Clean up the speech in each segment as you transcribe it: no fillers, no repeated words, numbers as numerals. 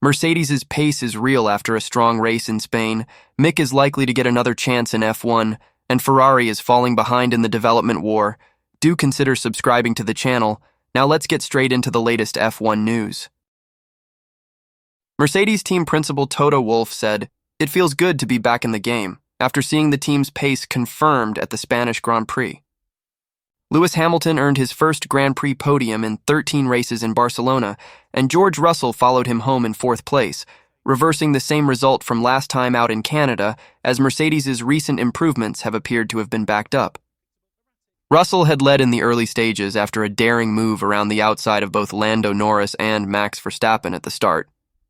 Mercedes' pace is real after a strong race in Spain, Mick is likely to get another chance in F1, and Ferrari is falling behind in the development war. Do consider subscribing to the channel. Now let's get straight into the latest F1 news. Mercedes team principal Toto Wolff said, "It feels good to be back in the game," after seeing the team's pace confirmed at the Spanish Grand Prix. Lewis Hamilton earned his first Grand Prix podium in 13 races in Barcelona, and George Russell followed him home in 4th place, reversing the same result from last time out in Canada, as Mercedes' recent improvements have appeared to have been backed up. Russell had led in the early stages after a daring move around the outside of both Lando Norris and Max Verstappen at the start,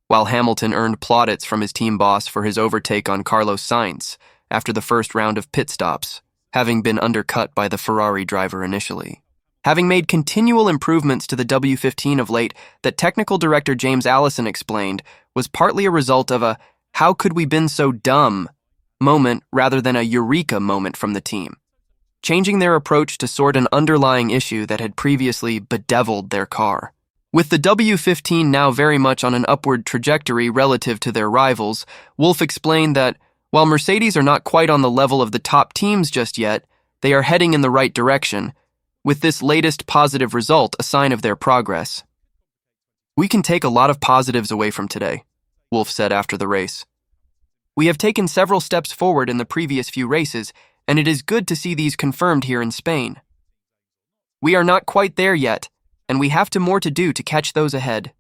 while Hamilton earned plaudits from his team boss for his overtake on Carlos Sainz after the first round of pit stops, having been undercut by the Ferrari driver initially. Having made continual improvements to the W15 of late that technical director James Allison explained was partly a result of a "how could we been so dumb" moment rather than a eureka moment from the team, changing their approach to sort an underlying issue that had previously bedeviled their car. With the W15 now very much on an upward trajectory relative to their rivals, Wolff explained that while Mercedes are not quite on the level of the top teams just yet, they are heading in the right direction, with this latest positive result a sign of their progress. "We can take a lot of positives away from today," Wolff said after the race. "We have taken several steps forward in the previous few races, and it is good to see these confirmed here in Spain. We are not quite there yet, and we have more to do to catch those ahead.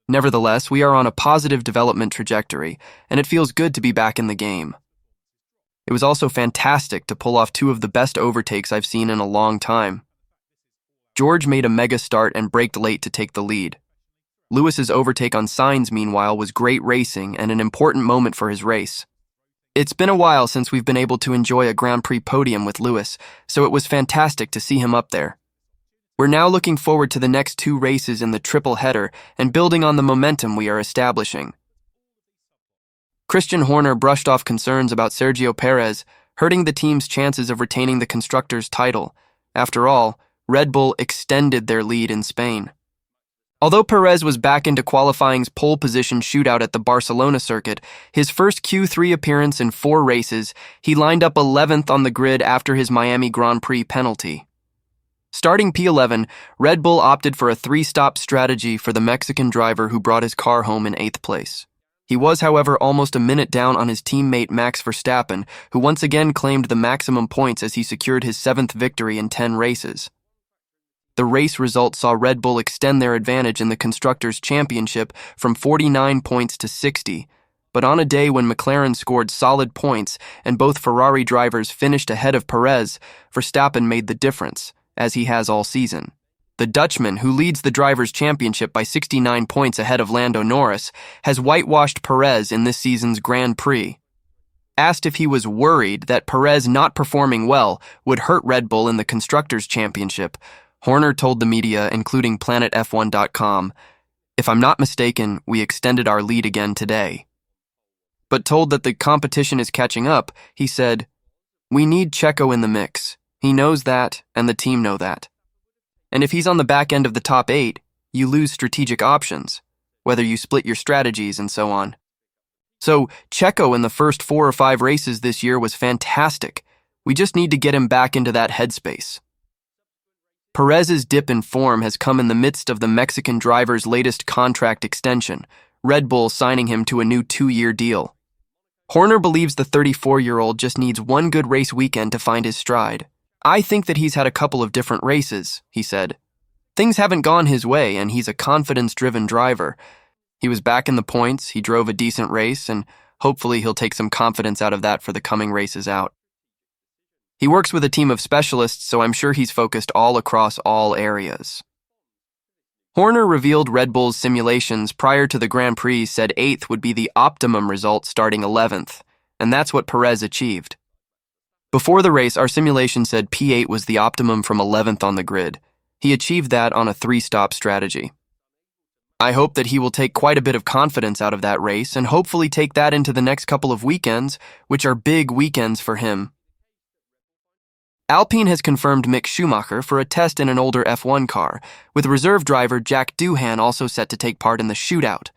Nevertheless, we are on a positive development trajectory, and it feels good to be back in the game. It was also fantastic to pull off 2 of the best overtakes I've seen in a long time. George made a mega start and braked late to take the lead. Lewis's overtake on Sainz, meanwhile, was great racing and an important moment for his race. It's been a while since we've been able to enjoy a Grand Prix podium with Lewis, so it was fantastic to see him up there. We're now looking forward to the next 2 races in the triple header and building on the momentum we are establishing." Christian Horner brushed off concerns about Sergio Perez hurting the team's chances of retaining the Constructors' title. After all, Red Bull extended their lead in Spain. Although Perez was back into qualifying's pole position shootout at the Barcelona circuit, his first Q3 appearance in 4 races, he lined up 11th on the grid after his Miami Grand Prix penalty. Starting P11, Red Bull opted for a 3-stop strategy for the Mexican driver who brought his car home in 8th place. He was, however, almost a minute down on his teammate Max Verstappen, who once again claimed the maximum points as he secured his 7th victory in 10 races. The race result saw Red Bull extend their advantage in the Constructors' Championship from 49 points to 60, but on a day when McLaren scored solid points and both Ferrari drivers finished ahead of Perez, Verstappen made the difference, as he has all season. The Dutchman, who leads the Drivers' Championship by 69 points ahead of Lando Norris, has whitewashed Perez in this season's Grand Prix. Asked if he was worried that Perez not performing well would hurt Red Bull in the Constructors' Championship, Horner told the media, including PlanetF1.com, "If I'm not mistaken, we extended our lead again today." But told that the competition is catching up, he said, "We need Checo in the mix. He knows that, and the team know that. And if he's on the back end of the top 8, you lose strategic options, whether you split your strategies and so on. So, Checo in the first 4 or 5 races this year was fantastic. We just need to get him back into that headspace." Perez's dip in form has come in the midst of the Mexican driver's latest contract extension, Red Bull signing him to a new 2-year deal. Horner believes the 34-year-old just needs one good race weekend to find his stride. "I think that he's had a couple of different races," he said. "Things haven't gone his way, and he's a confidence-driven driver. He was back in the points, he drove a decent race, and hopefully he'll take some confidence out of that for the coming races out. He works with a team of specialists, so I'm sure he's focused all across all areas." Horner revealed Red Bull's simulations prior to the Grand Prix said 8th would be the optimum result starting 11th, and that's what Perez achieved. "Before the race, our simulation said P8 was the optimum from 11th on the grid. He achieved that on a 3-stop strategy. I hope that he will take quite a bit of confidence out of that race and hopefully take that into the next couple of weekends, which are big weekends for him." Alpine has confirmed Mick Schumacher for a test in an older F1 car, with reserve driver Jack Doohan also set to take part in the shootout.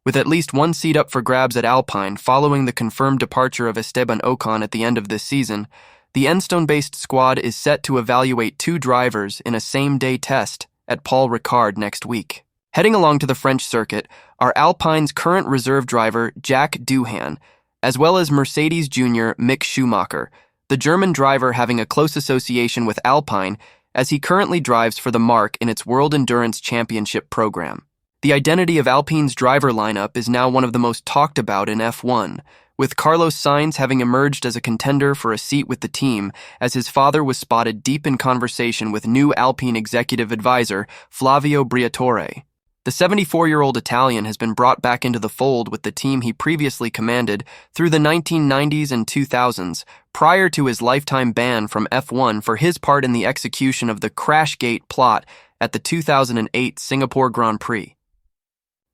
With at least one seat up for grabs at Alpine following the confirmed departure of Esteban Ocon at the end of this season, the Enstone-based squad is set to evaluate 2 drivers in a same-day test at Paul Ricard next week. Heading along to the French circuit are Alpine's current reserve driver Jack Doohan, as well as Mercedes junior Mick Schumacher, the German driver having a close association with Alpine as he currently drives for the marque in its World Endurance Championship program. The identity of Alpine's driver lineup is now one of the most talked about in F1, with Carlos Sainz having emerged as a contender for a seat with the team as his father was spotted deep in conversation with new Alpine executive advisor Flavio Briatore. The 74-year-old Italian has been brought back into the fold with the team he previously commanded through the 1990s and 2000s, prior to his lifetime ban from F1 for his part in the execution of the Crashgate plot at the 2008 Singapore Grand Prix.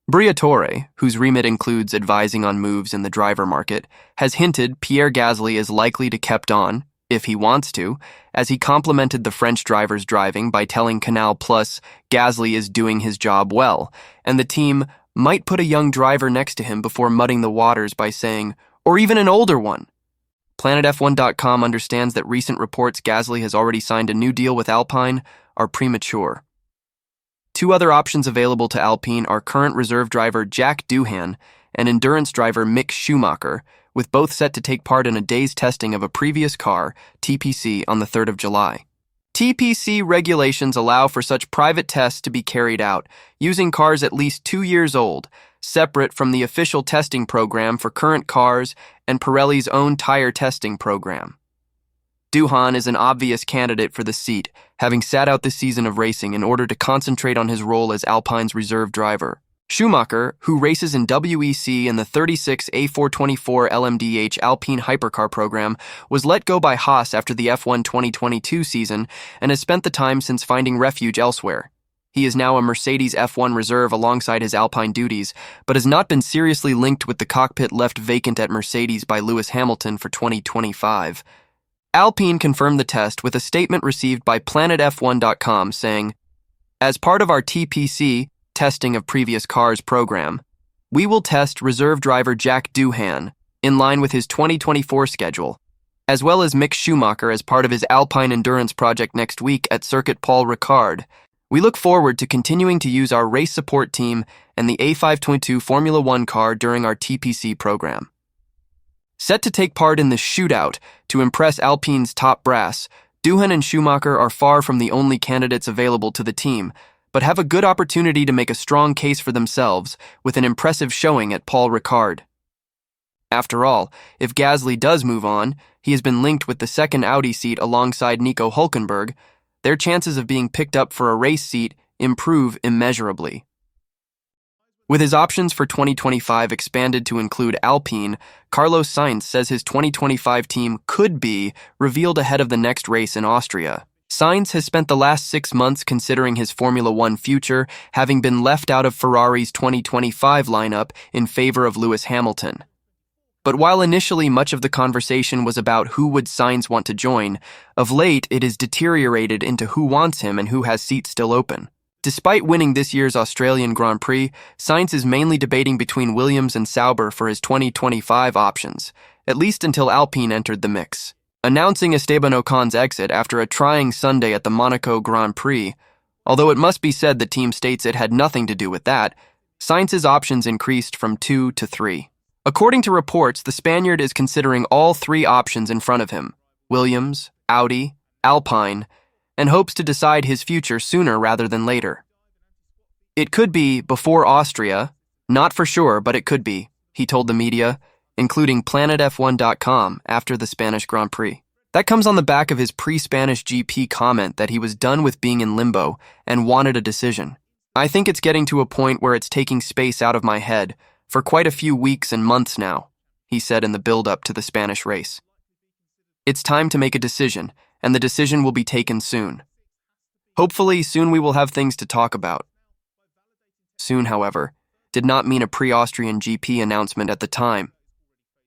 Briatore, whose remit includes advising on moves in the driver market, has hinted Pierre Gasly is likely to kept on, if he wants to, as he complimented the French driver's driving by telling Canal Plus Gasly is doing his job well, and the team might put a young driver next to him before mudding the waters by saying, or even an older one. PlanetF1.com understands that recent reports Gasly has already signed a new deal with Alpine are premature. 2 other options available to Alpine are current reserve driver Jack Doohan and endurance driver Mick Schumacher, with both set to take part in a day's testing of a previous car, TPC, on the 3rd of July. TPC regulations allow for such private tests to be carried out, using cars at least 2 years old, separate from the official testing program for current cars and Pirelli's own tire testing program. Doohan is an obvious candidate for the seat, having sat out this season of racing in order to concentrate on his role as Alpine's reserve driver. Schumacher, who races in WEC in the 36 A424 LMDH Alpine hypercar program, was let go by Haas after the F1 2022 season and has spent the time since finding refuge elsewhere. He is now a Mercedes F1 reserve alongside his Alpine duties, but has not been seriously linked with the cockpit left vacant at Mercedes by Lewis Hamilton for 2025. Alpine confirmed the test with a statement received by PlanetF1.com saying, "As part of our TPC, testing of previous cars program, we will test reserve driver Jack Doohan in line with his 2024 schedule, as well as Mick Schumacher as part of his Alpine endurance project next week at Circuit Paul Ricard. We look forward to continuing to use our race support team and the A522 Formula One car during our TPC program." Set to take part in the shootout to impress Alpine's top brass, Doohan and Schumacher are far from the only candidates available to the team, but have a good opportunity to make a strong case for themselves with an impressive showing at Paul Ricard. After all, if Gasly does move on, he has been linked with the second Audi seat alongside Nico Hülkenberg. Their chances of being picked up for a race seat improve immeasurably. With his options for 2025 expanded to include Alpine, Carlos Sainz says his 2025 team could be revealed ahead of the next race in Austria. Sainz has spent the last 6 months considering his Formula One future, having been left out of Ferrari's 2025 lineup in favor of Lewis Hamilton. But while initially much of the conversation was about who would Sainz want to join, of late it has deteriorated into who wants him and who has seats still open. Despite winning this year's Australian Grand Prix, Sainz is mainly debating between Williams and Sauber for his 2025 options, at least until Alpine entered the mix. Announcing Esteban Ocon's exit after a trying Sunday at the Monaco Grand Prix, although it must be said the team states it had nothing to do with that, Sainz's options increased from 2 to 3. According to reports, the Spaniard is considering all 3 options in front of him, Williams, Audi, Alpine, and hopes to decide his future sooner rather than later. It could be before Austria, not for sure, but it could be, he told the media, including PlanetF1.com after the Spanish Grand Prix. That comes on the back of his pre-Spanish GP comment that he was done with being in limbo and wanted a decision. "I think it's getting to a point where it's taking space out of my head for quite a few weeks and months now," he said in the build-up to the Spanish race. "It's time to make a decision, and the decision will be taken soon. Hopefully, soon we will have things to talk about." Soon, however, did not mean a pre-Austrian GP announcement at the time.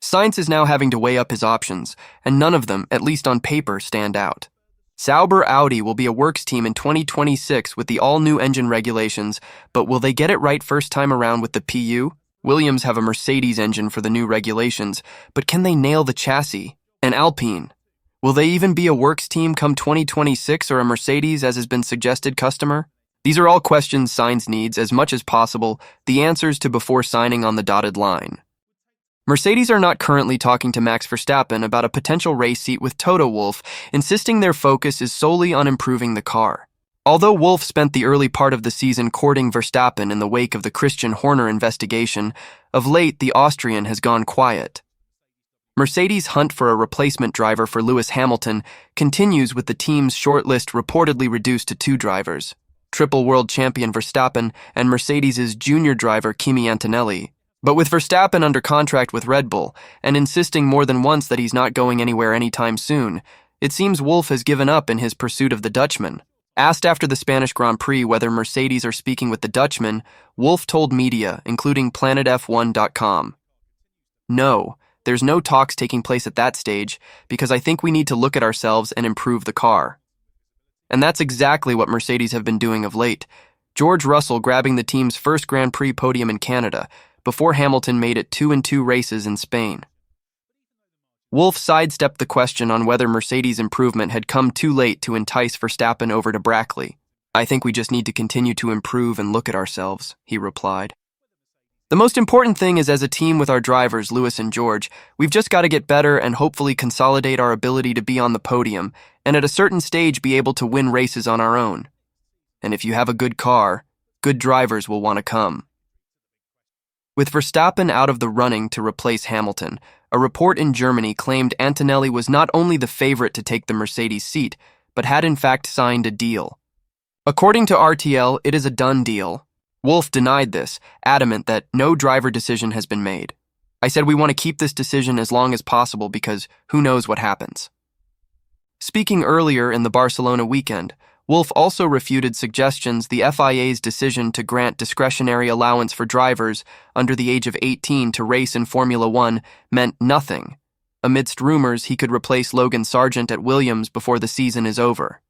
Sainz is now having to weigh up his options, and none of them, at least on paper, stand out. Sauber Audi will be a works team in 2026 with the all-new engine regulations, but will they get it right first time around with the PU? Williams have a Mercedes engine for the new regulations, but can they nail the chassis? And Alpine? Will they even be a works team come 2026 or a Mercedes as has been suggested customer? These are all questions Sainz needs, as much as possible, the answers to before signing on the dotted line. Mercedes are not currently talking to Max Verstappen about a potential race seat with Toto Wolff, insisting their focus is solely on improving the car. Although Wolff spent the early part of the season courting Verstappen in the wake of the Christian Horner investigation, of late the Austrian has gone quiet. Mercedes' hunt for a replacement driver for Lewis Hamilton continues, with the team's shortlist reportedly reduced to 2 drivers, triple world champion Verstappen and Mercedes' junior driver Kimi Antonelli. But with Verstappen under contract with Redbull and insisting more than once that he's not going anywhere anytime soon, it seems Wolff has given up in his pursuit of the Dutchman. Asked after the Spanish Grand Prix whether Mercedes are speaking with the Dutchman, Wolff told media, including planetf1.com, "No, there's no talks taking place at that stage because I think we need to look at ourselves and improve the car." And that's exactly what Mercedes have been doing of late. George Russell grabbing the team's first Grand Prix podium in Canada, before Hamilton made it 2-2 races in Spain. Wolff sidestepped the question on whether Mercedes' improvement had come too late to entice Verstappen over to Brackley. "I think we just need to continue to improve and look at ourselves," he replied. "The most important thing is, as a team with our drivers, Lewis and George, we've just got to get better and hopefully consolidate our ability to be on the podium and at a certain stage be able to win races on our own. And if you have a good car, good drivers will want to come." With Verstappen out of the running to replace Hamilton, a report in Germany claimed Antonelli was not only the favorite to take the Mercedes seat, but had in fact signed a deal. According to RTL, it is a done deal. Wolff denied this, adamant that no driver decision has been made. "I said we want to keep this decision as long as possible because who knows what happens." Speaking earlier in the Barcelona weekend, Wolff also refuted suggestions the FIA's decision to grant discretionary allowance for drivers under the age of 18 to race in Formula One meant nothing, amidst rumors he could replace Logan Sargent at Williams before the season is over.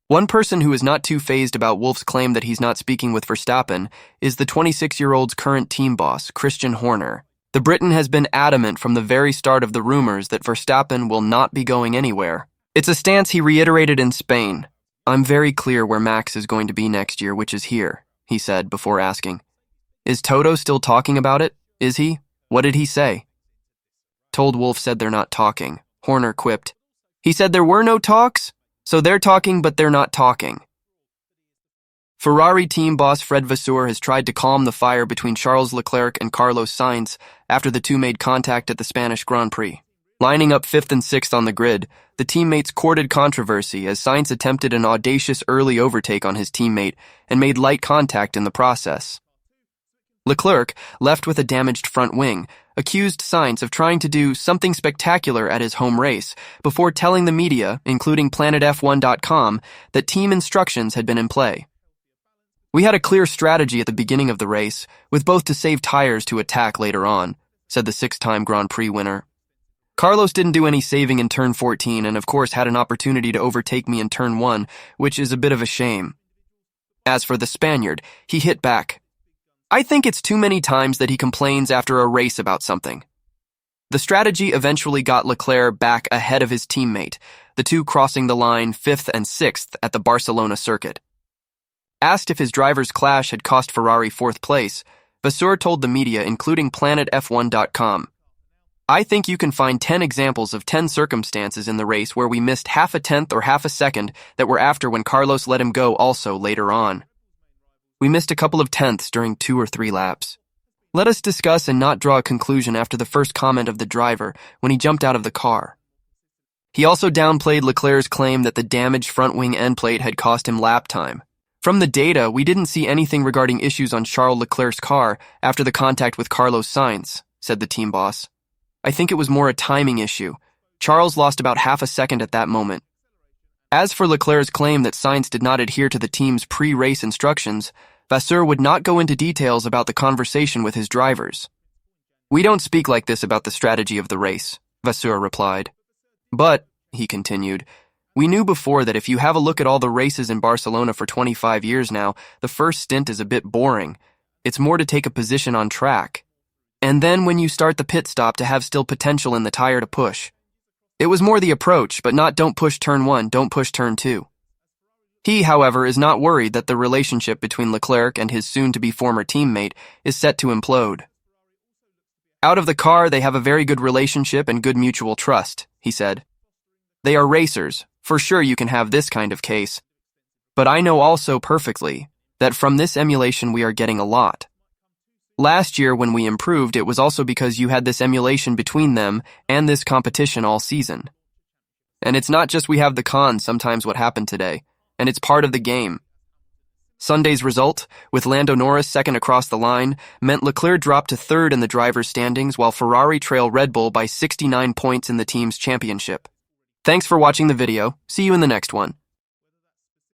One person who is not too fazed about Wolff's claim that he's not speaking with Verstappen is the 26-year-old's current team boss, Christian Horner. The Briton has been adamant from the very start of the rumors that Verstappen will not be going anywhere. It's a stance he reiterated in Spain. "I'm very clear where Max is going to be next year, which is here," he said before asking, "Is Toto still talking about it? Is he? What did he say?" Told Wolff said they're not talking. Horner quipped, "He said there were no talks? So they're talking, but they're not talking." Ferrari team boss Fred Vasseur has tried to calm the fire between Charles Leclerc and Carlos Sainz after the two made contact at the Spanish Grand Prix. Lining up 5th and 6th on the grid, the teammates courted controversy as Sainz attempted an audacious early overtake on his teammate and made light contact in the process. Leclerc, left with a damaged front wing, accused Sainz of trying to do something spectacular at his home race before telling the media, including planetf1.com, that team instructions had been in play. "We had a clear strategy at the beginning of the race, with both to save tires to attack later on," said the 6-time Grand Prix winner. "Carlos didn't do any saving in turn 14 and of course had an opportunity to overtake me in turn 1, which is a bit of a shame." As for the Spaniard, he hit back. "I think it's too many times that he complains after a race about something." The strategy eventually got Leclerc back ahead of his teammate, the two crossing the line 5th and 6th at the Barcelona circuit. Asked if his driver's clash had cost Ferrari 4th place, Vasseur told the media, including planetf1.com, "I think you can find 10 examples of 10 circumstances in the race where we missed half a tenth or half a second that were after when Carlos let him go also later on. We missed a couple of tenths during 2 or 3 laps. Let us discuss and not draw a conclusion after the first comment of the driver when he jumped out of the car." He also downplayed Leclerc's claim that the damaged front wing end plate had cost him lap time. "From the data, we didn't see anything regarding issues on Charles Leclerc's car after the contact with Carlos Sainz," said the team boss. "I think it was more a timing issue. Charles lost about half a second at that moment." As for Leclerc's claim that Sainz did not adhere to the team's pre-race instructions, Vasseur would not go into details about the conversation with his drivers. "We don't speak like this about the strategy of the race," Vasseur replied. "But," he continued, "we knew before that if you have a look at all the races in Barcelona for 25 years now, the first stint is a bit boring. It's more to take a position on track. And then when you start the pit stop to have still potential in the tire to push. It was more the approach, but not don't push turn 1, don't push turn 2. He, however, is not worried that the relationship between Leclerc and his soon-to-be former teammate is set to implode. Out of the car, they have a very good relationship and good mutual trust, he said. They are racers. For sure you can have this kind of case. But I know also perfectly that from this emulation we are getting a lot. Last year when we improved, it was also because you had this emulation between them and this competition all season. And it's not just we have the cons sometimes what happened today, and it's part of the game. Sunday's result, with Lando Norris second across the line, meant Leclerc dropped to third in the driver's standings while Ferrari trailed Red Bull by 69 points in the team's championship. Thanks for watching the video. See you in the next one.